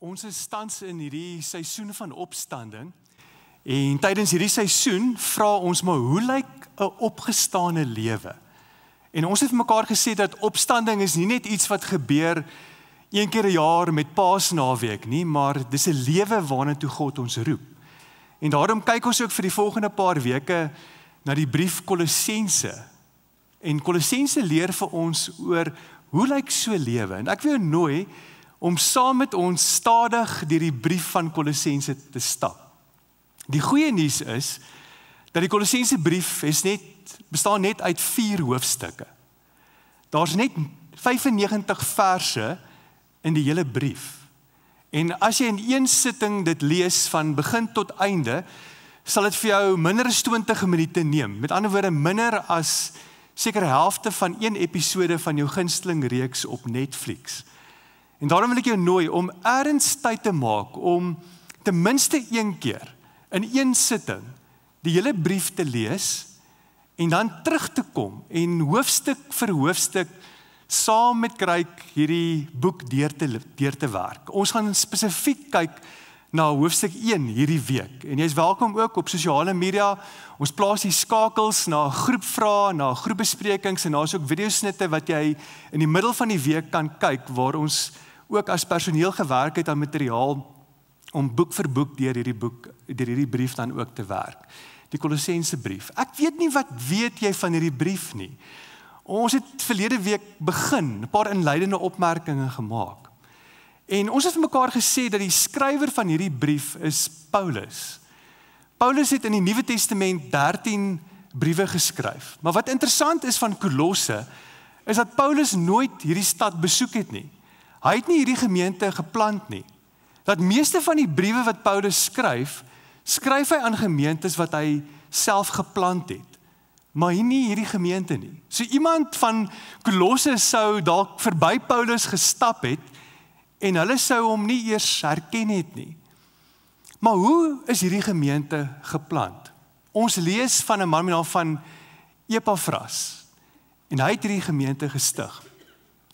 Ons is tans in hierdie seisoen van opstanding en tydens hierdie seisoen vra ons maar hoe lyk 'n opgestane lewe? En ons het vir mekaar gesê dat opstanding is nie net iets wat gebeur een keer 'n jaar met Paasnaweek nie, maar dis 'n lewe waarna toe God ons roep. En daarom kyk ons ook vir die volgende paar weke na die brief Kolossense. En Kolossense leer vir ons oor hoe lyk so 'n lewe? En ek wil jou nooi om saam met ons stadig deur die brief van Kolossense te stap. Die goeie nuus is dat die Kolossense brief bestaan net uit 4 hoofstukke. Daar's net 95 verse in die hele brief. En as jy in een sitting dit lees van begin tot einde, sal dit vir jou minder as 20 minute neem. Met ander woorde, minder as seker helfte van een episode van jou gunsteling reeks op Netflix. En daarom wil ek jou nooi om ergens tyd te maak om ten minste een keer in een sitting die hele brief te lees en dan terug te kom en hoofstuk vir hoofstuk saam met Kryk hierdie boek deur te werk. Ons gaan spesifiek kyk na hoofstuk 1 hierdie week. En jy is welkom ook op sosiale media. Ons plaas die skakels na groepvrae, na groepbesprekings en daar's ook videosnitte wat jy in die middel van die week kan kyk waar ons ook as personeel gewerk het aan materiaal om boek vir boek deur hierdie brief dan ook te werk. Die Kolossense brief. Ek weet nie wat weet jy van hierdie brief nie. Ons het verlede week begin 'n paar inleidende opmerkings gemaak. En ons het vir mekaar gesê dat die skrywer van hierdie brief is Paulus. Paulus het in die Nuwe Testament 13 briewe geskryf. Maar wat interessant is van Kolosse, is dat Paulus nooit hierdie stad besoek het nie. Hy het nie hierdie gemeente geplant nie. Dat meeste van die briewe wat Paulus skryf hy aan gemeentes wat hy self geplant het. Maar nie hierdie gemeente nie. So iemand van Kolosse sou dalk verby Paulus gestap het en hulle sou hom nie eers herken het nie. Maar hoe is hierdie gemeente geplant? Ons lees van 'n man met naam van Epafras en hy het hierdie gemeente gestig.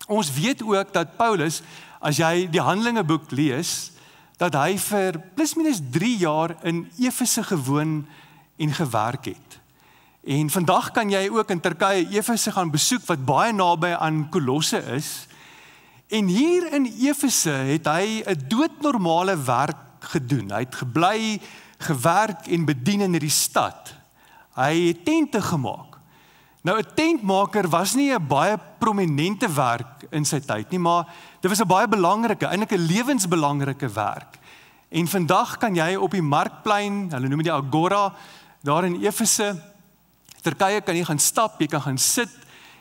Ons weet ook dat Paulus, as jy die Handelingeboek lees, dat hy vir plus minus 3 jaar in Efese gewoon en gewerk het. En vandag kan jy ook in Turkye Efese gaan besoek wat baie naby aan Kolosse is. En hier in Efese het hy 'n doodnormale werk gedoen. Hy het gebly, gewerk en bedien in hierdie stad. Hy het tente gemaak. Nou 'n tentmaker was nie 'n baie prominente werk in sy tyd nie, maar dit was 'n baie belangrike, eintlik 'n lewensbelangrike werk. En vandag kan jy op die markplein, hulle noem dit die Agora, daar in Efese, Turkye, kan jy gaan stap, jy kan gaan sit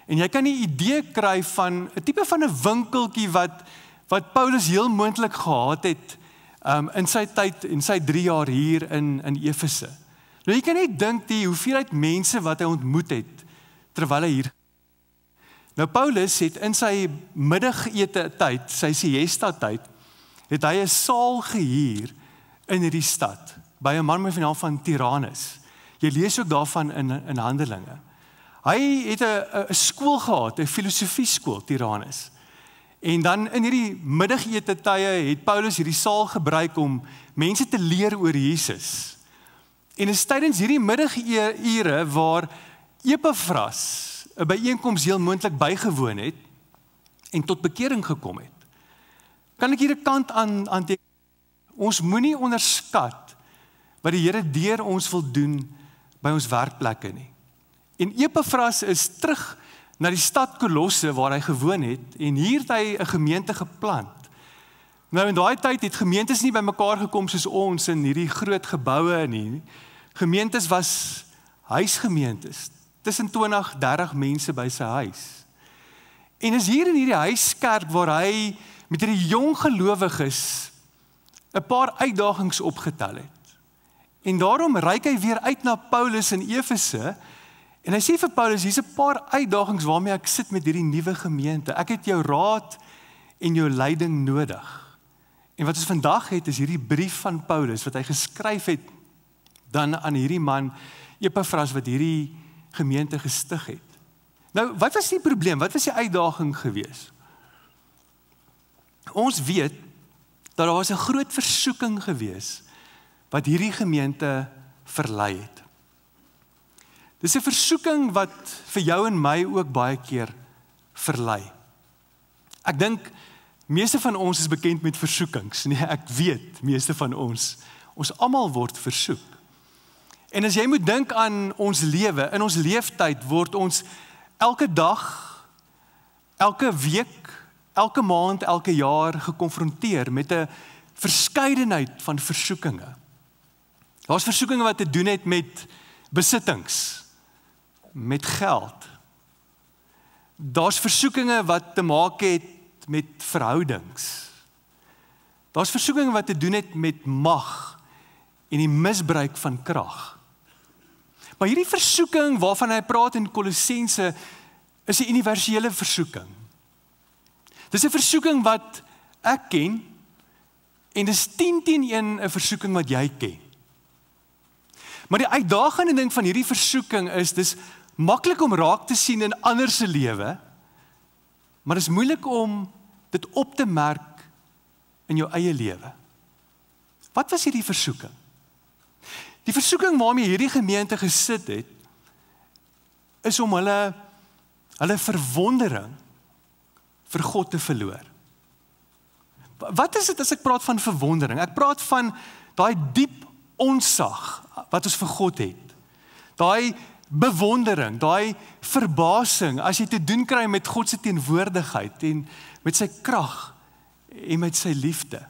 en jy kan 'n idee kry van 'n tipe van 'n winkeltjie wat Paulus heel moontlik gehad het in sy tyd en sy 3 jaar hier in Efese. Nou jy kan net dink die hoeveelheid mense wat hy ontmoet het terwyl hy hier. Nou Paulus het in sy middagete tyd, sy siesta tyd, het hy 'n saal gehuur in hierdie stad by 'n man met die naam van Tyrannus. Jy lees ook daarvan in Handelinge. Hy het 'n skool gehad, 'n filosofie skool, Tyrannus. En dan in hierdie middagete tye het Paulus hierdie saal gebruik om mense te leer oor Jesus. En is tydens hierdie middagure waar Epafras 'n byeenkoms heel moontlik bygewoon het en tot bekering gekom het. Kan ek hier 'n kant aan teken? Ons moenie onderskat wat die Here deur ons wil doen by ons werkplekke nie. En Epafras is terug na die stad Kolosse waar hy gewoon het en hier het hy 'n gemeente geplant. Nou in daai tyd het gemeentes nie bymekaar gekom soos ons in hierdie groot geboue nie. Gemeentes was huisgemeentes. Tussen 20-30 mense by sy huis. En is hier in hierdie huiskerk waar hy met hierdie jong gelowiges 'n paar uitdagings opgetel het. En daarom reik hy weer uit na Paulus in Efese en hy sê vir Paulus, hier's 'n paar uitdagings waarmee ek sit met hierdie nuwe gemeente. Ek het jou raad en jou leiding nodig. En wat ons vandag het is hierdie brief van Paulus wat hy geskryf het dan aan hierdie man Epafras wat hierdie gemeente gestig het. Nou, wat was die probleem? Wat was die uitdaging gewees? Ons weet dat daar was 'n groot versoeking gewees wat hierdie gemeente verlei het. Dis 'n versoeking wat vir jou en my ook baie keer verlei. Ek dink meeste van ons is bekend met versoekings. Nee, ek weet meeste van ons almal word versoek. En as jy moet dink aan ons lewe, in ons leeftyd word ons elke dag, elke week, elke maand, elke jaar gekonfronteer met 'n verskeidenheid van versoekinge. Daar's versoekinge wat te doen het met besittings, met geld. Daar's versoekinge wat te maak het met verhoudings. Daar's versoekinge wat te doen het met mag en die misbruik van krag. Maar hierdie versoeking waarvan hy praat in Kolossense is 'n universele versoeking. Dis 'n versoeking wat ek ken en dis 10 teen 1 'n versoeking wat jy ken. Maar die uitdagende ding van hierdie versoeking is dis maklik om raak te sien in ander se lewe, maar dis moeilik om dit op te merk in jou eie lewe. Wat was hierdie versoeking? Die versoeking waarmee hierdie gemeente gesit het, is om hulle verwondering vir God te verloor. Wat is dit as ek praat van verwondering? Ek praat van daai diep onsag wat ons vir God het. Daai bewondering, daai verbasing as jy te doen kry met God se teenwoordigheid en met sy krag en met sy liefde.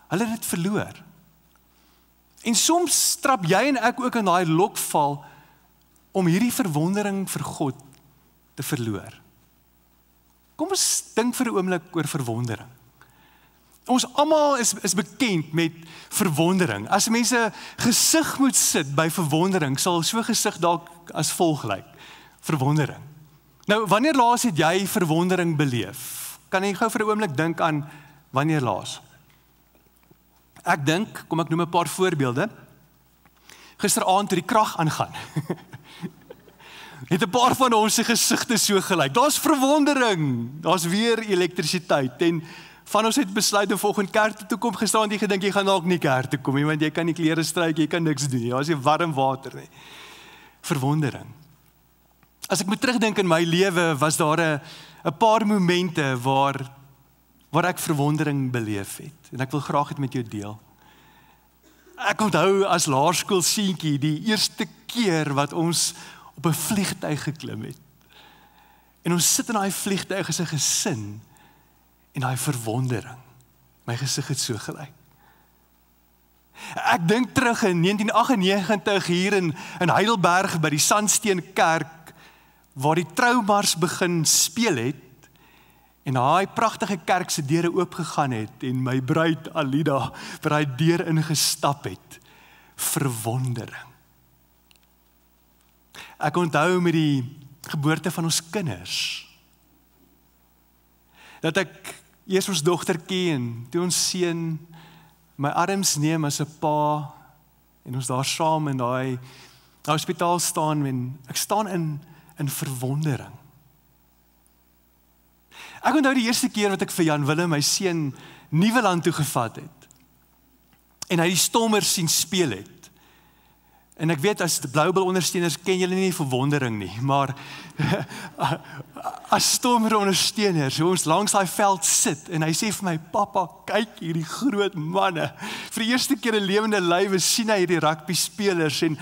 Hulle het dit verloor. En soms trap jy en ek ook in daai lokval om hierdie verwondering vir God te verloor. Kom ons dink vir 'n oomblik oor verwondering. Ons almal is bekend met verwondering. As mense gesig moet sit by verwondering, sal so gesig dalk as volg lyk. Verwondering. Nou, wanneer laas het jy verwondering beleef? Kan jy gou vir 'n oomblik dink aan wanneer laas? Ek dink, kom ek noem 'n paar voorbeelde. Gisteraand toe die krag aangaan. Het 'n paar van ons se gesigte so gelyk. Daar's verwondering. Daar's weer elektrisiteit en van ons het besluit om volgende kerk toe kom gestaan, jy gedink jy gaan dalk nie kerk toe kom nie, want jy kan nie klere stryk, jy kan niks doen nie. Daar's nie warm water nie. Verwondering. As ek moet terugdink in my lewe, was daar 'n paar momente waar ek verwondering beleef het. En ek wil graag dit met jou deel. Ek onthou as laerskoolseentjie die eerste keer wat ons op 'n vliegtuig geklim het. En ons sit in daai vliegtuig as 'n gesin en daai verwondering. My gesig het so gelyk. Ek dink terug in 1998 hier in Heidelberg by die Sandsteenkerk waar die Troumars begin speel het en daai pragtige kerk se deure oopgegaan het en my bruid Alida by daai deur ingestap het. Verwondering. Ek onthou met die geboorte van ons kinders dat ek eers ons dogtertjie en toe ons seun my arms neem as 'n pa en ons daar saam in daai hospitaal staan en ek staan in verwondering. Ek onthou die eerste keer wat ek vir Jan Willem, my seun, Nieuweland toe gevat het en hy die Stormers sien speel het. En ek weet as die Bloubil ondersteuners ken julle nie verwondering nie, maar as Stormer ondersteuners, hoe ons langs daai veld sit en hy sê vir my, pappa, kyk hierdie groot manne. Vir die eerste keer in lewende lywe sien hy hierdie rugby spelers en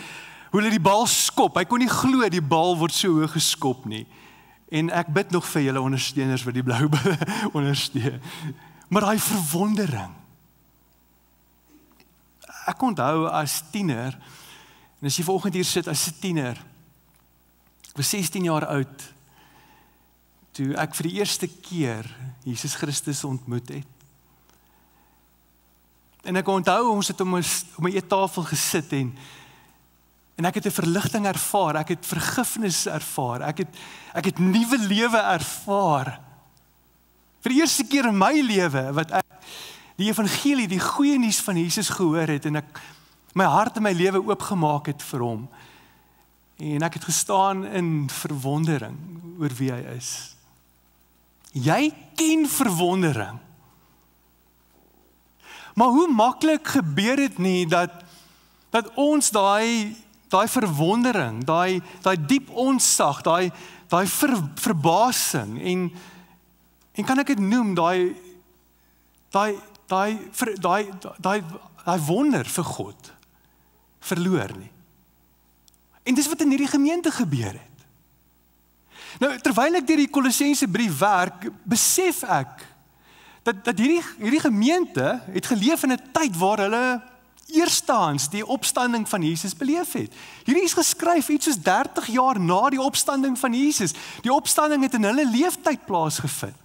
hoe hulle die bal skop. Hy kon nie glo die bal word so hoog geskop nie. En ek bid nog vir julle ondersteuners wat die Bloubil ondersteun. Maar daai verwondering. Ek onthou as tiener, en as jy vanoggend hier sit as 'n tiener, ek was 16 jaar oud, toe ek vir die eerste keer Jesus Christus ontmoet het. En ek onthou, ons het om 'n eettafel gesit en ek het 'n verligting ervaar, ek het vergifnis ervaar, ek het nuwe lewe ervaar. Vir die eerste keer in my lewe, wat ek die evangelie, die goeie nuus van Jesus gehoor het, en ek my hart en my lewe oopgemaak het vir hom. En ek het gestaan in verwondering oor wie hy is. Jy ken verwondering. Maar hoe maklik gebeur dit nie dat ons daai verwondering, daai diep onsag, daai verbasing en kan ek dit noem, daai wonder vir God verloor nie. En dis wat in hierdie gemeente gebeur het. Nou, terwyl ek deur die Kolossense brief werk, besef ek dat hierdie gemeente het geleef in 'n tyd waar hulle eerstehands die opstanding van Jesus beleef het. Hierdie is geskryf iets soos 30 jaar na die opstanding van Jesus. Die opstanding het in hulle leeftyd plaasgevind.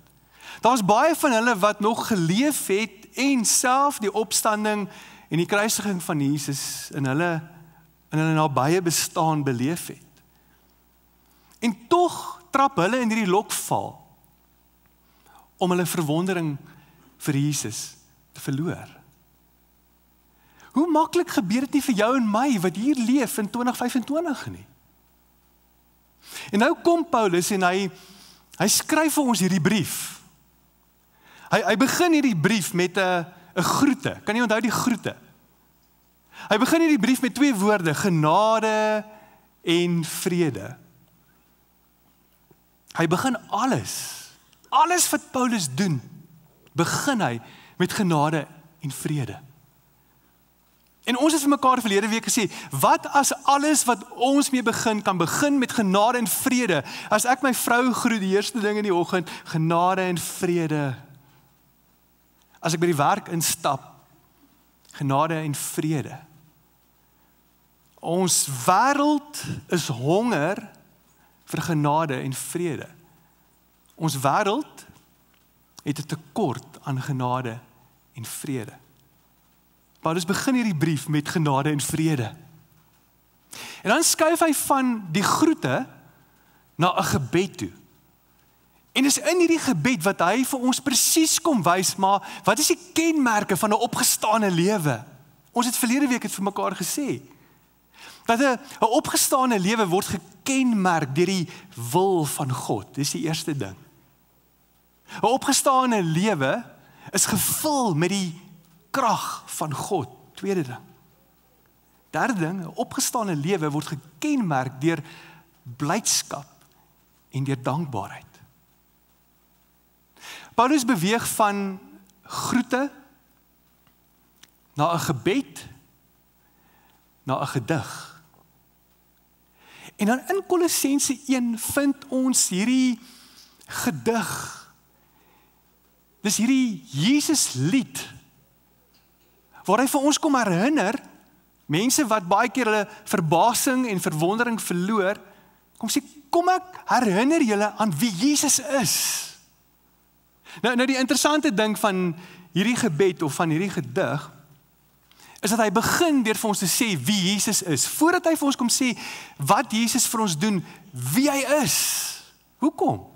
Daar's baie van hulle wat nog geleef het en self die opstanding en die kruisiging van Jesus in hulle nabye bestaan beleef het. En tog trap hulle in hierdie lokval om hulle verwondering vir Jesus te verloor. Hoe maklik gebeur dit nie vir jou en my wat hier leef in 2025 nie? En nou kom Paulus en hy skryf vir ons hierdie brief. Hy begin hierdie brief met 'n groete. Kan jy onthou die groete? Hy begin hierdie brief met 2 woorde, genade en vrede. Hy begin alles wat Paulus doen, begin hy met genade en vrede. En ons het vir mekaar verlede week gesê, wat as alles wat ons mee begin, kan begin met genade en vrede? As ek my vrou groet die eerste ding in die oggend, genade en vrede. As ek by die werk instap, genade en vrede. Ons wêreld is honger vir genade en vrede. Ons wêreld het 'n tekort aan genade en vrede. Paulus begin hierdie brief met genade en vrede. En dan skuif hy van die groete na 'n gebed toe. En dis in hierdie gebed wat hy vir ons presies kom wys, maar wat is die kenmerke van 'n opgestane lewe? Ons het verlede week vir mekaar gesê, dat 'n opgestane lewe word gekenmerk deur die wil van God. Dis die eerste ding. 'n Opgestane lewe is gevul met die krag van God. Tweede ding. Derde ding, 'n opgestane lewe word gekenmerk deur blydskap en deur dankbaarheid. Paulus beweeg van groete na 'n gebed, na 'n gedig. En dan in Kolossense 1 vind ons hierdie gedig. Dis hierdie Jesus lied, waar hy vir ons kom herinner, mense wat baie keer hulle verbasing en verwondering verloor, kom sê, kom ek herinner julle aan wie Jesus is. Nou die interessante ding van hierdie gebed of van hierdie gedig, is dat hy begin deur vir ons te sê wie Jesus is, voordat hy vir ons kom sê wat Jesus vir ons doen, wie hy is. Hoekom?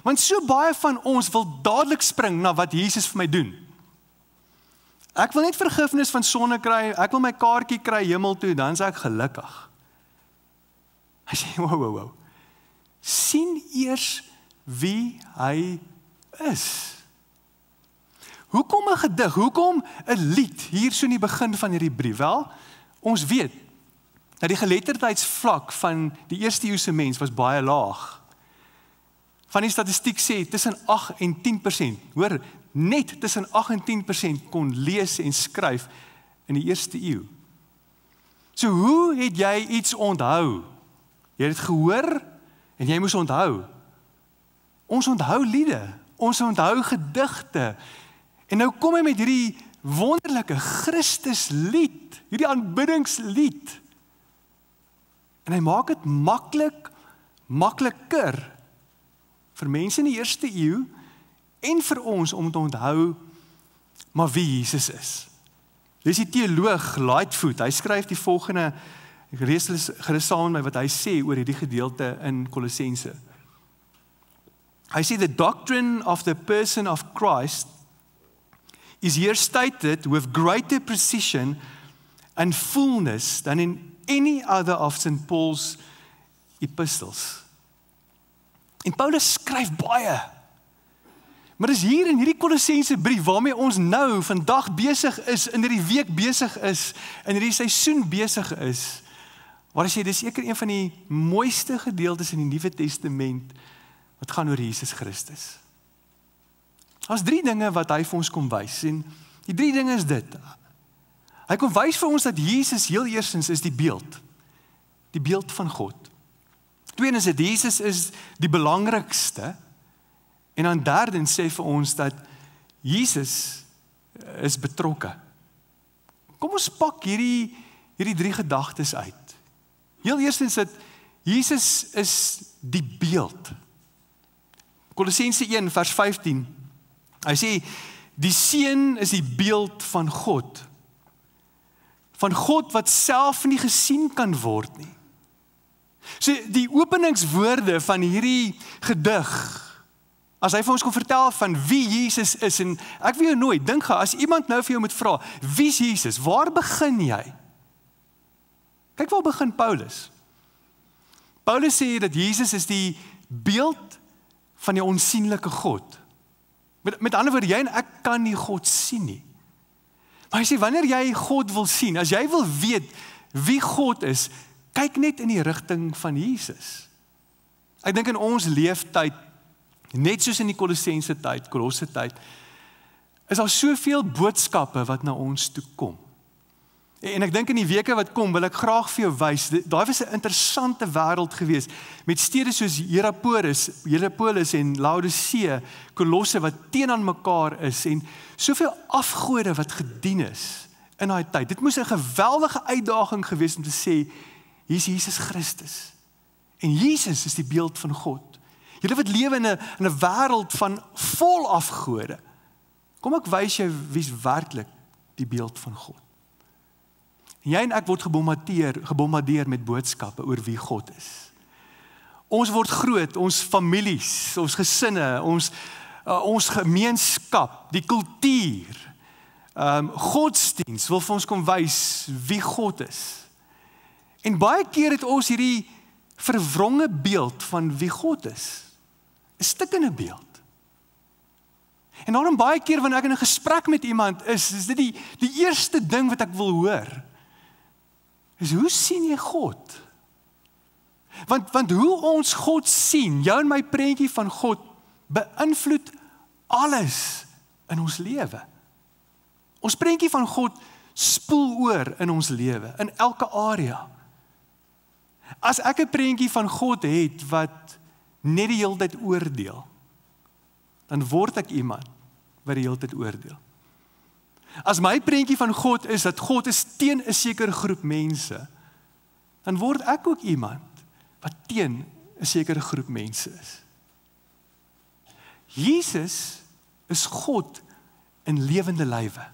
Want so baie van ons wil dadelik spring na wat Jesus vir my doen. Ek wil net vergifnis van sonde kry, ek wil my kaartjie kry hemel toe, dan is ek gelukkig. Hy sê, wow. Sien eers wie hy is. Hoekom 'n gedig? Hoekom 'n lied hier so in die begin van hierdie brief? Wel, ons weet dat die geletterdheidsvlak van die eerste eeuse mens was baie laag. Van die statistiek sê tussen 8 en 10%, hoor, net tussen 8 en 10% kon lees en skryf in die eerste eeu. So hoe het jy iets onthou? Jy het dit gehoor en jy moes onthou. Ons onthou liede, ons onthou gedigte. En nou kom hy met hierdie wonderlike Christuslied, hierdie aanbiddingslied. En hy maak dit makliker vir mense in die eerste eeu en vir ons om te onthou maar wie Jesus is. Dis die teoloog Lightfoot, hy skryf die volgende, ek lees gerus saam met my wat hy sê oor hierdie gedeelte in Kolossense. Hy sê the doctrine of the person of Christ is here stated with greater precision and fullness than in any other of St. Paul's epistles. En Paulus skryf baie. Maar dis hier in hierdie Kolossense brief waarmee ons nou vandag besig is, in hierdie week besig is, in hierdie seisoen besig is, waar hy sê, dis seker een van die mooiste gedeeltes in die Nuwe Testament wat gaan oor Jesus Christus. Daar's 3 dinge wat hy vir ons kom wys, en die 3 dinge is dit. Hy kom wys vir ons dat Jesus heel eerstens is die beeld van God. Tweedens is dit, Jesus is die belangrikste, en dan derdens sê vir ons dat Jesus is betrokke. Kom ons pak hierdie 3 gedagtes uit. Heel eerstens dat Jesus is die beeld. Kolossense 1 vers 15. Hy sê, die Seun is die beeld van God. Van God wat self nie gesien kan word nie. So die openingswoorde van hierdie gedig, as hy vir ons kon vertel van wie Jesus is, en ek wil jou nooit, dink gaan, as iemand nou vir jou moet vra, wie is Jesus? Waar begin jy? Kyk waar begin Paulus. Paulus sê dat Jesus is die beeld van die onsienlike God. Met ander woorde, jy en ek kan nie God sien nie. Maar hy sê, wanneer jy God wil sien, as jy wil weet wie God is, kyk net in die rigting van Jesus. Ek dink in ons leeftyd, net soos in die Kolossense tyd, Kolosse tyd, is daar soveel boodskappe wat na ons toe kom. En ek dink in die weke wat kom, wil ek graag vir jou wys, daai was 'n interessante wêreld gewees, met stede soos Hierapolis en Laodicea, Kolosse wat teenoor mekaar is, en soveel afgode wat gedien is in daai tyd. Dit moes 'n geweldige uitdaging gewees om te sê, hier is Jesus Christus. En Jesus is die beeld van God. Julle wat lewe in 'n wêreld van vol afgode. Kom ek wys jou wie's werklik die beeld van God. Jy en ek word gebombardeer met boodskappe oor wie God is. Ons word groot, ons families, ons gesinne, ons gemeenskap, die kultuur, godsdiens wil vir ons kom wys wie God is. En baie keer het ons hierdie verwronge beeld van wie God is. 'n Stikkende beeld. En daarom baie keer wanneer ek in 'n gesprek met iemand is dit die eerste ding wat ek wil hoor. Is hoe sien jy God? Want hoe ons God sien, jou en my prentjie van God, beïnvloed alles in ons lewe. Ons prentjie van God spoel oor in ons lewe, in elke area. As ek 'n prentjie van God het wat net die hele tyd oordeel, dan word ek iemand wat die hele tyd oordeel. As my prentjie van God is dat God is teen 'n sekere groep mense, dan word ek ook iemand wat teen 'n sekere groep mense is. Jesus is God in lewende lywe.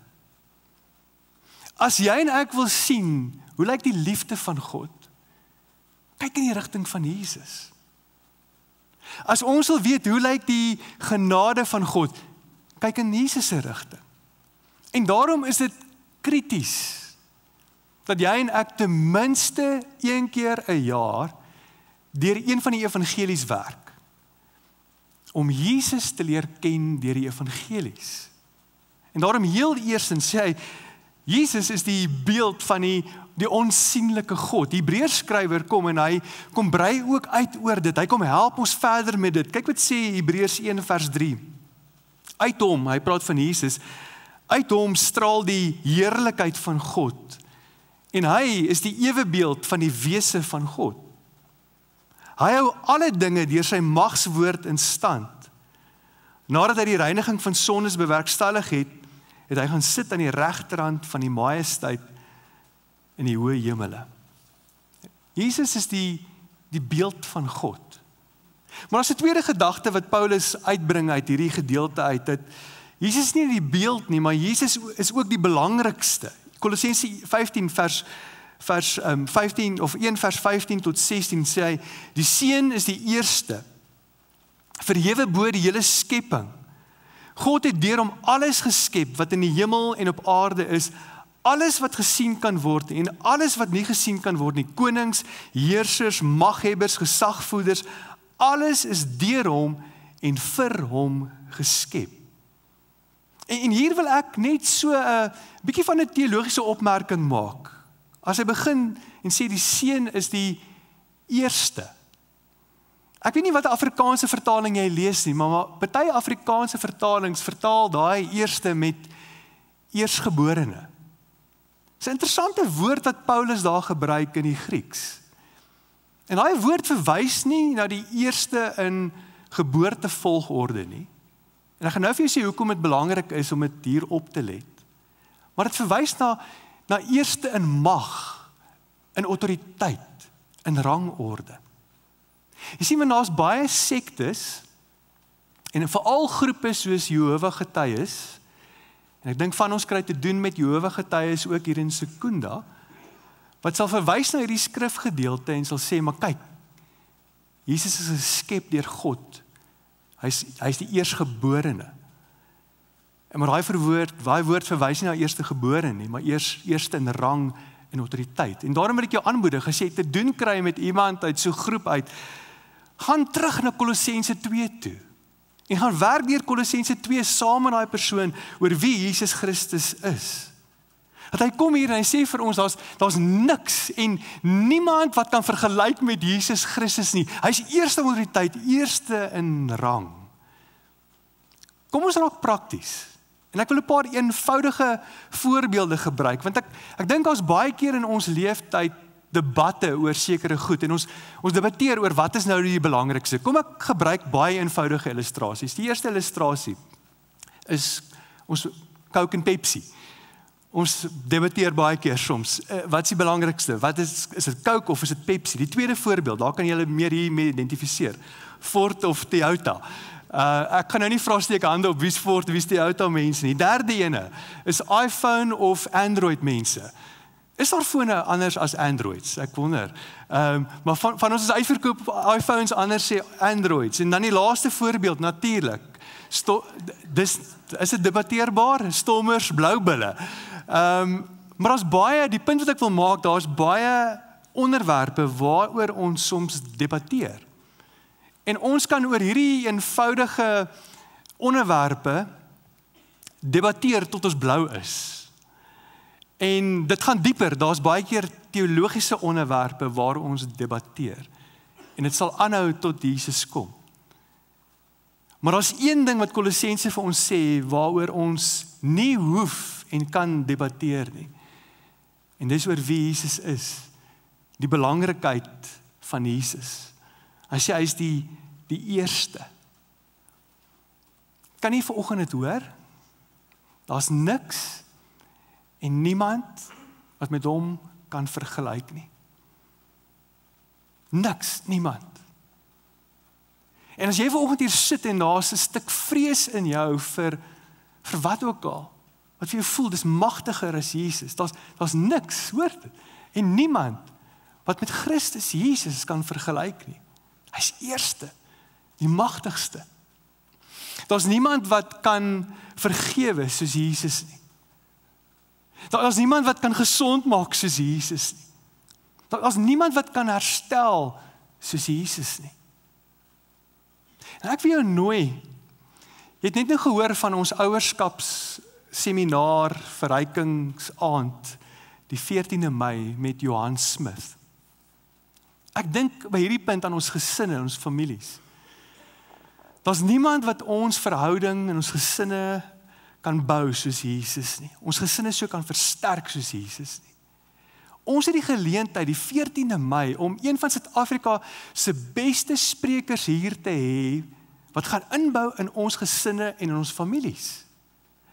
As jy en ek wil sien, hoe lyk die liefde van God? Kyk in die rigting van Jesus. As ons wil weet, hoe lyk die genade van God? Kyk in Jesus se rigting. En daarom is dit krities, dat jy en ek ten minste 1 keer 'n jaar, deur een van die evangelies werk, om Jesus te leer ken deur die evangelies. En daarom heel eerstens sê hy, Jesus is die beeld van die onsienlike God. Die Hebreërs skrywer kom en hy kom brei ook uit oor dit. Hy kom help ons verder met dit. Kyk wat sê Hebreërs 1 vers 3. Uit hom, hy praat van Jesus, uit hom straal die heerlikheid van God. En hy is die ewebeeld van die wese van God. Hy hou alle dinge deur sy magswoord in stand. Nadat hy die reiniging van sondes bewerkstellig het, het hy gaan sit aan die regterhand van die majesteit in die hoë hemele. Jesus is die beeld van God. Maar as 'n tweede gedagte wat Paulus uitbring uit hierdie gedeelte uit, dat Jesus is nie die beeld nie, maar Jesus is ook die belangrikste. Kolossense 15 vers 15 of 1 vers 15 tot 16 sê hy, die Seun is die eerste, verhewe bo die hele skepping. God het deur hom alles geskep wat in die hemel en op aarde is, alles wat gesien kan word en alles wat nie gesien kan word nie, konings, heersers, maghebbers, gesagvoerders, alles is deur hom en vir hom geskep. En hier wil ek net so 'n bietjie van 'n teologiese opmerking maak. As hy begin en sê die seun is die eerste. Ek weet nie wat 'n Afrikaanse vertaling jy lees nie, maar party Afrikaanse vertalings vertaal daai eerste met eersgeborene. Dis 'n interessante woord wat Paulus daar gebruik in die Grieks. En daai woord verwys nie na die eerste in geboortevolgorde nie. En ek gaan nou vir jou sê hoekom dit belangrik is om dit hier op te let. Maar dit verwys na eerste in mag, in autoriteit, in rangorde. Jy sien, want daar's baie sektes, en veral groepe soos Jehovah Getuies, en ek dink van ons kry te doen met Jehovah Getuies ook hier in Secunda, wat sal verwys na hierdie skrifgedeelte en sal sê, maar kyk, Jesus is geskep deur God. Hy's die eersgeborene. En maar daai woord verwys nie na eerstegebore nie, maar eerste in rang en autoriteit. En daarom wil ek jou aanmoedig, as jy te doen kry met iemand uit so 'n groep uit, gaan terug na Kolossense 2 toe. En gaan werk deur Kolossense 2 saam met daai persoon oor wie Jesus Christus is. Dat hy kom hier en hy sê vir ons, daar's niks en niemand wat kan vergelyk met Jesus Christus nie. Hy's eerste in autoriteit, eerste in rang. Kom ons raak prakties. En ek wil 'n paar eenvoudige voorbeelde gebruik, want ek dink ons baie keer in ons leeftyd debatte oor sekere goed, en ons debatteer oor wat is nou die belangrikste. Kom ek gebruik baie eenvoudige illustrasies. Die eerste illustrasie is ons Coke en Pepsi. Ons debatteer baie keer soms, wat is die belangrikste? Wat is dit Coke of is dit Pepsi? Die tweede voorbeeld, daar kan julle meer hiermee identifiseer. Ford of Toyota. Ek kan nou nie vra steek hande op wie's Ford, wie's Toyota mense nie. Derde ene is iPhone of Android mense. Is daar fone anders as Androids? Ek wonder. Maar van ons is uitverkoop iPhones, anders sê Androids. En dan die laaste voorbeeld, natuurlik. Is dit debatteerbaar? Stommers, blou bulle. Maar daar's baie, die punt wat ek wil maak, daar's baie onderwerpe waaroor ons soms debatteer. En ons kan oor hierdie eenvoudige onderwerpe debatteer tot ons blou is. En dit gaan dieper, daar's baie keer teologiese onderwerpe waar ons debatteer. En dit sal aanhou tot Jesus kom. Maar daar's een ding wat Kolossense vir ons sê, waaroor ons nie hoef en kan debatteer nie. En dis oor wie Jesus is. Die belangrikheid van Jesus. Hy sê hy is die eerste. Kan jy vanoggend dit hoor? Daar's niks en niemand wat met hom kan vergelyk nie. Niks, niemand. En as jy vanoggend hier sit en daar's 'n stuk vrees in jou vir wat ook al, wat vir jou voel, dis magtiger as Jesus, daar's niks, hoor dit, en niemand wat met Christus Jesus kan vergelyk nie. Hy's eerste, die magtigste. Daar's niemand wat kan vergewe soos Jesus nie. Daar's niemand wat kan gesond maak soos Jesus nie. Daar's niemand wat kan herstel soos Jesus nie. En ek wil jou nooi, jy het net nou gehoor van ons ouerskapsseminaar verrykingsaand, die 14de Mei met Johan Smith. Ek dink by hierdie punt aan ons gesinne, ons families. Daar's niemand wat ons verhouding en ons gesinne kan bou soos Jesus nie. Ons gesinne so kan versterk soos Jesus nie. Ons het die geleentheid, die 14de Mei, om een van Suid-Afrika se beste sprekers hier te hê, wat gaan inbou in ons gesinne en in ons families.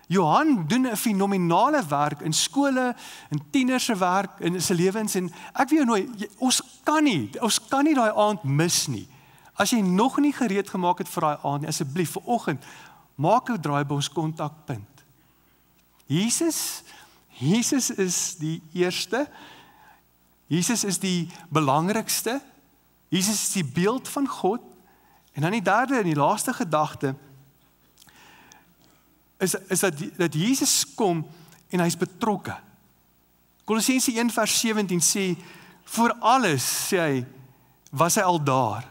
Johan doen 'n fenominale werk in skole, in tieners se werk, in sy lewens, en ek wil jou nooi, ons kan nie daai aand mis nie. As jy nog nie gereed gemaak het vir daai aand nie, asseblief vanoggend, maak 'n draai by ons kontakpunt. Jesus is die eerste, Jesus is die belangrikste, Jesus is die beeld van God, en dan die derde en die laaste gedagte, is dat Jesus kom en hy's betrokke. Kolossense 1 vers 17 sê, voor alles, sê hy, was hy al daar,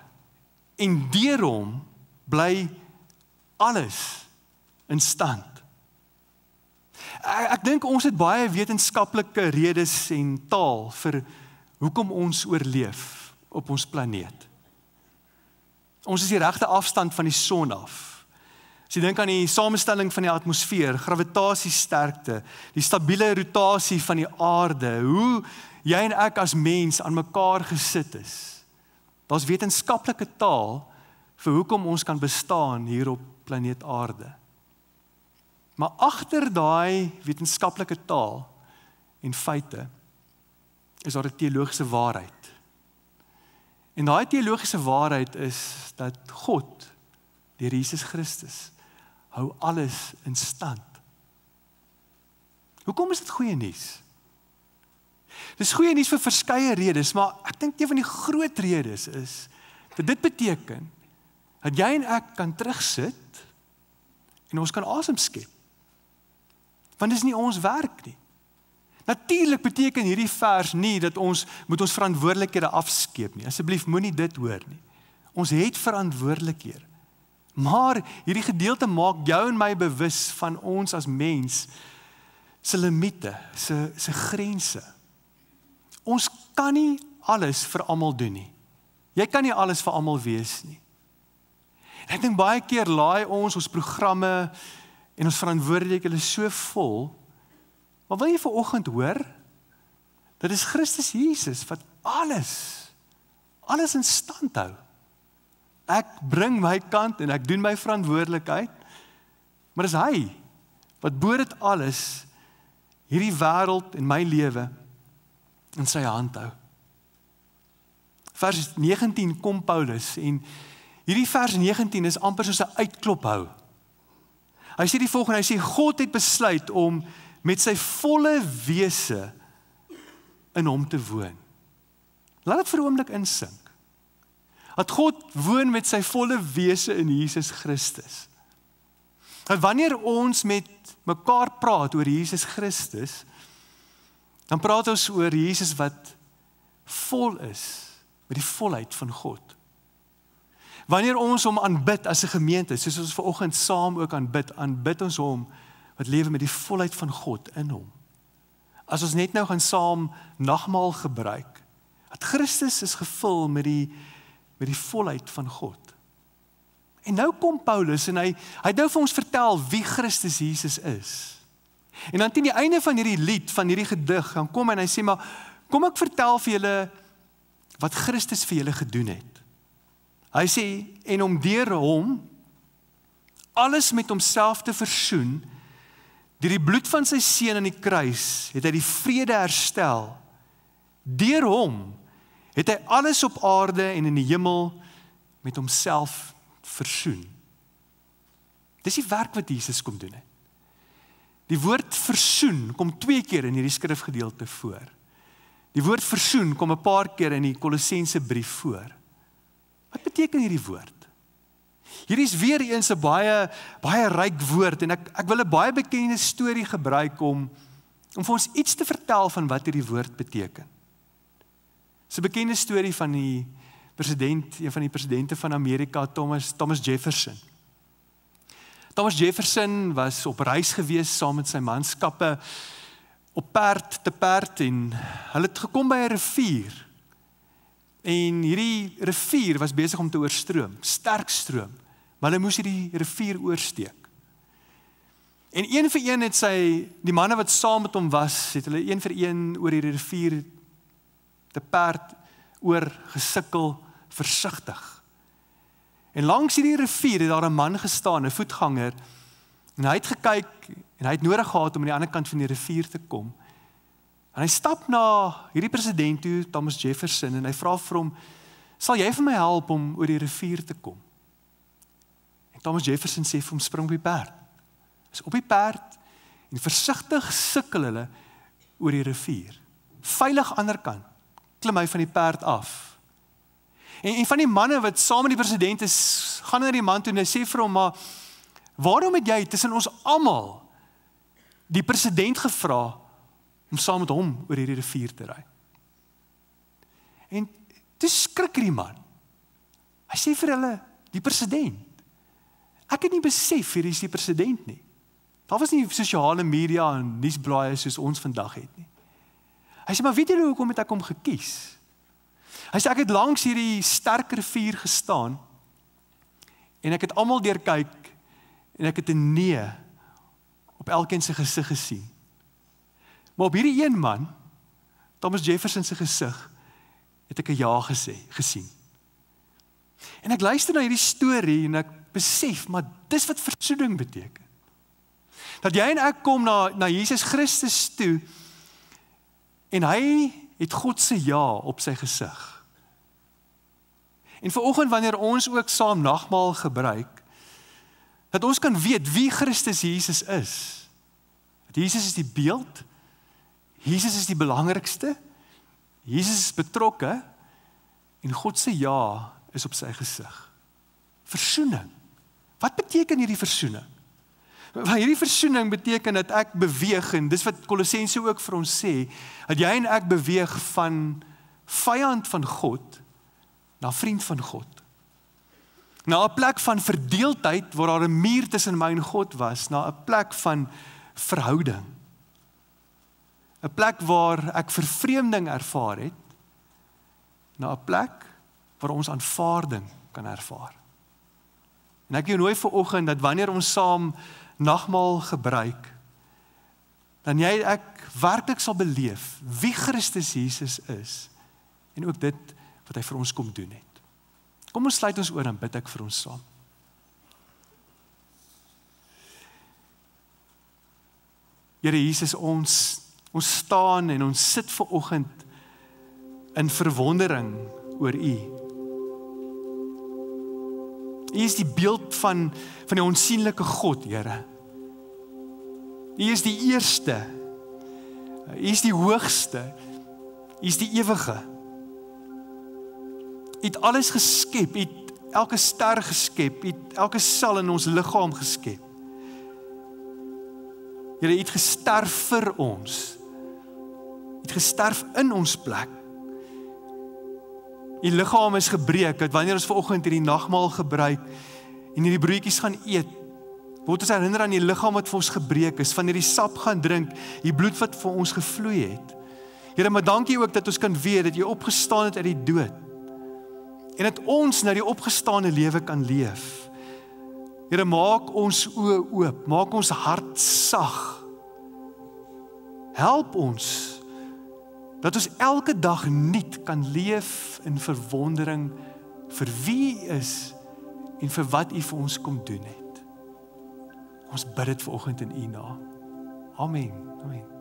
en deur hom bly alles in stand. Ek dink ons het baie wetenskaplike redes en taal vir hoekom ons oorleef op ons planeet. Ons is die regte afstand van die son af. As jy dink aan die samestelling van die atmosfeer, gravitasiesterkte, die stabiele rotasie van die aarde, hoe jy en ek as mens aan mekaar gesit is. Daar's wetenskaplike taal vir hoekom ons kan bestaan hier op planeet aarde. Maar agter daai wetenskaplike taal en feite is daar 'n teologiese waarheid. En daai teologiese waarheid is dat God, deur Jesus Christus, hou alles in stand. Hoekom is dit goeie nuus? Dis goeie nuus vir verskeie redes, maar ek dink een van die groot redes is dat dit beteken dat jy en ek kan terugsit en ons kan asem skep. Want dis nie ons werk nie. Natuurlik beteken hierdie vers nie dat ons moet ons verantwoordelikhede afskeep nie. Asseblief moenie dit hoor nie. Ons het verantwoordelikhede. Maar hierdie gedeelte maak jou en my bewus van ons as mens se limite, se grense. Ons kan nie alles vir almal doen nie. Jy kan nie alles vir almal wees nie. En ek dink baie keer laai ons programme en ons verantwoordelikhede so vol. Maar wil jy vanoggend hoor? Dit is Christus Jesus wat alles in stand hou. Ek bring my kant en ek doen my verantwoordelikheid, maar dis hy wat bo dit alles hierdie wêreld en my lewe in sy hand hou. Vers 19 kom Paulus en hierdie vers 19 is amper soos 'n uitklophou. Hy sê die volgende, hy sê God het besluit om met sy volle wese in hom te woon. Laat dit vir 'n oomblik insink. Dat God woon met sy volle wese in Jesus Christus. Dat wanneer ons met mekaar praat oor Jesus Christus, dan praat ons oor Jesus wat vol is met die volheid van God. Wanneer ons hom aanbid as 'n gemeente, soos ons vanoggend saam ook aanbid ons hom wat lewe met die volheid van God in hom. As ons net nou gaan saam nagmaal gebruik, dat Christus is gevul met die volheid van God. En nou kom Paulus en hy nou vir ons vertel wie Christus Jesus is. En dan teen die einde van hierdie lied, van hierdie gedig, dan kom hy en hy sê, maar kom ek vertel vir julle wat Christus vir julle gedoen het. Hy sê, en om deur hom alles met homself te versoen, deur die bloed van sy seun aan die kruis, het hy die vrede herstel. Deur hom het hy alles op aarde en in die hemel met homself versoen. Dis die werk wat Jesus kom doen het. Die woord versoen kom 2 keer in hierdie skrifgedeelte voor. Die woord versoen kom 'n paar keer in die Kolossense brief voor. Wat beteken hierdie woord? Hierdie is weer eens 'n baie ryk woord en ek wil 'n baie bekende storie gebruik om vir ons iets te vertel van wat hierdie woord beteken. Dis 'n bekende storie van een van die presidente van Amerika, Thomas Jefferson. Thomas Jefferson was op reis gewees saam met sy manskappe op te perd en hulle het gekom by 'n rivier. En hierdie rivier was besig om te oorstroom, sterk stroom, maar hulle moes hierdie rivier oorsteek. En een vir een het die manne wat saam met hom was, het hulle een vir een oor hierdie rivier te perd oor gesukkel, versigtig. En langs hierdie rivier het daar 'n man gestaan, 'n voetganger, en hy het gekyk en hy het nodig gehad om aan die ander kant van die rivier te kom. En hy stap na hierdie president toe, Thomas Jefferson, en hy vra vir hom, sal jy vir my help om oor die rivier te kom? En Thomas Jefferson sê vir hom, spring op die perd. Hy is op die perd en versigtig sukkel hulle oor die rivier. Veilig ander kant, klim hy van die perd af. En van die manne wat saam met die president is, gaan na die man toe en hy sê vir hom, maar waarom het jy tussen ons almal die president gevra om saam met hom oor hierdie rivier te ry? En toe skrik die man. Hy sê vir hulle, die president, Ek het nie besef hier is die president nie. Daar was nie sosiale media en nuusblaaie soos ons vandag het nie. Hy sê, maar weet julle hoekom het ek hom gekies? Hy sê, ek het langs hierdie sterk rivier gestaan en ek het almal deurkyk en ek het 'n nee op elkeen se gesig gesien. Maar op hierdie een man, Thomas Jefferson se gesig, het ek 'n ja gesien. En ek luister na hierdie storie en ek besef, maar dis wat versoening beteken. Dat jy en ek kom na Jesus Christus toe en hy het God se ja op sy gesig. En vanoggend wanneer ons ook saam nagmaal gebruik, dat ons kan weet wie Christus Jesus is. Dat Jesus is die beeld, Jesus is die belangrikste, Jesus is betrokke en God se ja is op sy gesig. Versoening. Wat beteken hierdie versoening? Hierdie versoening beteken dat ek beweeg, en dis wat Kolossense ook vir ons sê, dat jy en ek beweeg van vyand van God na vriend van God. Na 'n plek van verdeeldheid waar daar 'n muur tussen my en God was, na 'n plek van verhouding. 'n Plek waar ek vervreemding ervaar het, na 'n plek waar ons aanvaarding kan ervaar. En ek jou nooi vanoggend dat wanneer ons saam nagmaal gebruik, dan jy ek werklik sal beleef wie Christus Jesus is en ook dit wat hy vir ons kom doen het. Kom ons sluit ons oor en bid ek vir ons saam. Here Jesus, ons staan en ons sit vanoggend in verwondering oor U. U is die beeld van die onsigbare God, Here. U is die eerste. U is die hoogste. U is die ewige. U het alles geskep, U het elke ster geskep, U het elke sel in ons liggaam geskep. Here, U het gesterf vir ons. U het gesterf in ons plek. U liggaam is gebreek, dat wanneer ons vanoggend hierdie nagmaal gebruik en hierdie broodjies gaan eet, word ons herinner aan die liggaam wat vir ons gebreek is, van hierdie sap gaan drink, die bloed wat vir ons gevloei het. Here, maar dankie ook dat ons kan weet dat U opgestaan het uit die dood. En dat ons nou die opgestane lewe kan leef. Here, maak ons oë oop, maak ons hart sag. Help ons dat ons elke dag nuut kan leef in verwondering vir wie U is en vir wat U vir ons kom doen het. Ons bid dit vanoggend in U naam. Amen. Amen.